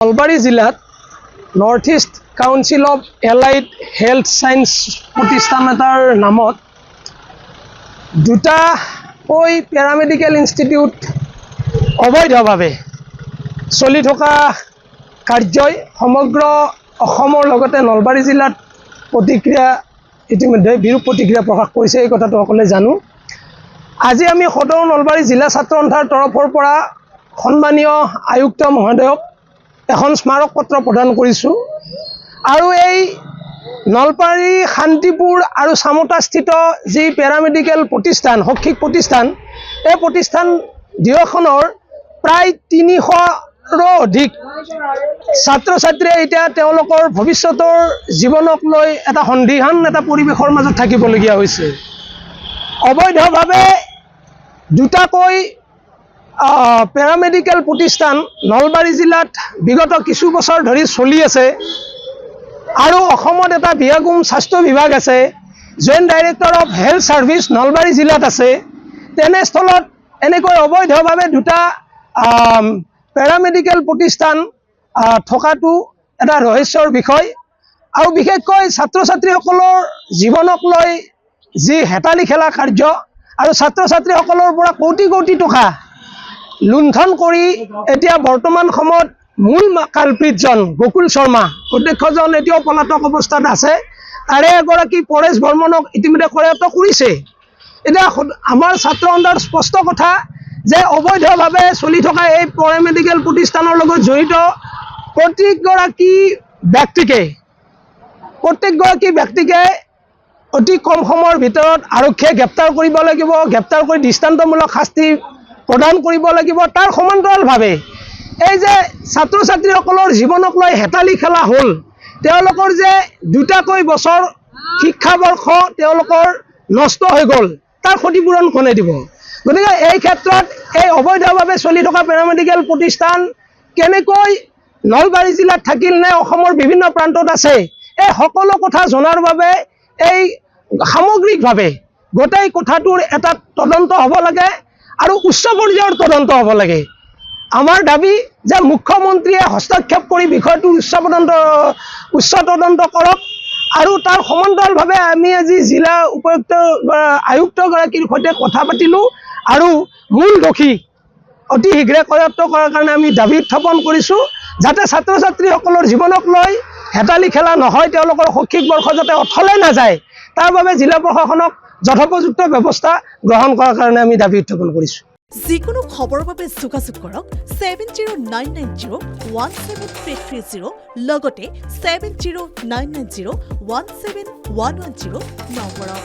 নলবাৰী জিলাত north east council of allied health science প্ৰতিষ্ঠান এটাৰ নামত দুটাকৈ পেৰামেডিকেল ইনষ্টিটিউট অবৈধভাৱে চলি থকা কাৰ্যই সমগ্ৰ অসমৰ লগতে নলবাৰী জিলাত প্ৰতিক্ৰিয়া ইতিমধ্যে বিৰূপ প্ৰতিক্ৰিয়া প্ৰকাশ কৰিছে। এই কথাটো সকলোৱে জানো। আজি আমি সদৌ নলবাৰী জিলা ছাত্ৰ সন্থাৰ তৰফৰ পৰা সন্মানীয় আয়ুক্ত মহোদয়ক এখন স্মাৰক পত্ৰ প্ৰদান কৰিছোঁ আৰু এই নলবাৰী শান্তিপুৰ আৰু চামতাস্থিত যি পেৰামেডিকেল প্ৰতিষ্ঠান শৈক্ষিক প্ৰতিষ্ঠান এই প্ৰতিষ্ঠান দুয়োখনৰ প্ৰায় 300ৰো অধিক ছাত্ৰ ছাত্ৰীয়ে এতিয়া তেওঁলোকৰ ভৱিষ্যতৰ জীৱনক লৈ এটা সন্দিহান এটা পৰিৱেশৰ মাজত থাকিবলগীয়া হৈছে। অবৈধভাৱে দুটাকৈ পেৰামেডিকেল প্ৰতিষ্ঠান নলবাৰী জিলাত বিগত কিছু বছৰ ধৰি চলি আছে আৰু অসমত এটা বিয়াগুম স্বাস্থ্য বিভাগ আছে, joint director of health service Nalbari জিলাত আছে। তেনেস্থলত এনেকৈ অবৈধভাৱে দুটা পেৰামেডিকেল প্ৰতিষ্ঠান থকাটো এটা ৰহস্যৰ বিষয় আৰু বিশেষকৈ ছাত্ৰ ছাত্ৰীসকলৰ জীৱনক লৈ যি হেতালি খেলা কাৰ্য আৰু ছাত্ৰ ছাত্ৰীসকলৰ পৰা কোটি কোটি টকা লুণ্ঠন কৰি এতিয়া বৰ্তমান সময়ত মূল কালপ্ৰিতজন গকুল শৰ্মা অধ্যক্ষজন এতিয়াও পলাতক অৱস্থাত আছে। তাৰে এগৰাকী পৰেশ বৰ্মনক ইতিমধ্যে কৰায়ত্ব কৰিছে। এতিয়া আমাৰ ছাত্ৰ সন্থাৰ স্পষ্ট কথা যে অবৈধভাৱে চলি থকা এই পেৰামেডিকেল প্ৰতিষ্ঠানৰ লগত জড়িত প্ৰত্যেকগৰাকী ব্যক্তিকে অতি কম সময়ৰ ভিতৰত আৰক্ষীয়ে গ্ৰেপ্তাৰ কৰিব লাগিব, গ্ৰেপ্তাৰ কৰি দৃষ্টান্তমূলক শাস্তি প্ৰদান কৰিব লাগিব। তাৰ সমান্তৰালভাৱে এই যে ছাত্ৰ ছাত্ৰীসকলৰ জীৱনক লৈ হেতালি খেলা হ'ল, তেওঁলোকৰ যে দুটাকৈ বছৰ শিক্ষাবৰ্ষ তেওঁলোকৰ নষ্ট হৈ গ'ল, তাৰ ক্ষতিপূৰণ কোনে দিব? গতিকে এই ক্ষেত্ৰত এই অবৈধভাৱে চলি থকা পেৰামেডিকেল প্ৰতিষ্ঠান কেনেকৈ নলবাৰী জিলাত থাকিল নে অসমৰ বিভিন্ন প্ৰান্তত আছে, এই সকলো কথা জনাৰ বাবে এই সামগ্ৰিকভাৱে গোটেই কথাটোৰ এটা তদন্ত হ'ব লাগে আৰু উচ্চ পৰ্যায়ৰ তদন্ত হ'ব লাগে। আমাৰ দাবী যে মুখ্যমন্ত্ৰীয়ে হস্তক্ষেপ কৰি বিষয়টোৰ উচ্চ তদন্ত কৰক আৰু তাৰ সমান্তৰালভাৱে আমি আজি জিলা উপায়ুক্ত আয়ুক্তগৰাকীৰ সৈতে কথা পাতিলোঁ আৰু মূল দোষী অতি শীঘ্ৰে কৰায়ত্ব কৰাৰ কাৰণে আমি দাবী উত্থাপন কৰিছোঁ, যাতে ছাত্ৰ ছাত্ৰীসকলৰ জীৱনক লৈ হেতালি খেলা নহয়, তেওঁলোকৰ শৈক্ষিক বৰ্ষ যাতে অথলে নাযায়, তাৰ বাবে জিলা প্ৰশাসনক যথোপযুক্ত ব্যৱস্থা গ্ৰহণ কৰাৰ কাৰণে আমি দাবী উত্থাপন কৰিছোঁ। যিকোনো খবৰৰ বাবে যোগাযোগ কৰক 7099017330 লগতে 7099017110 নম্বৰত।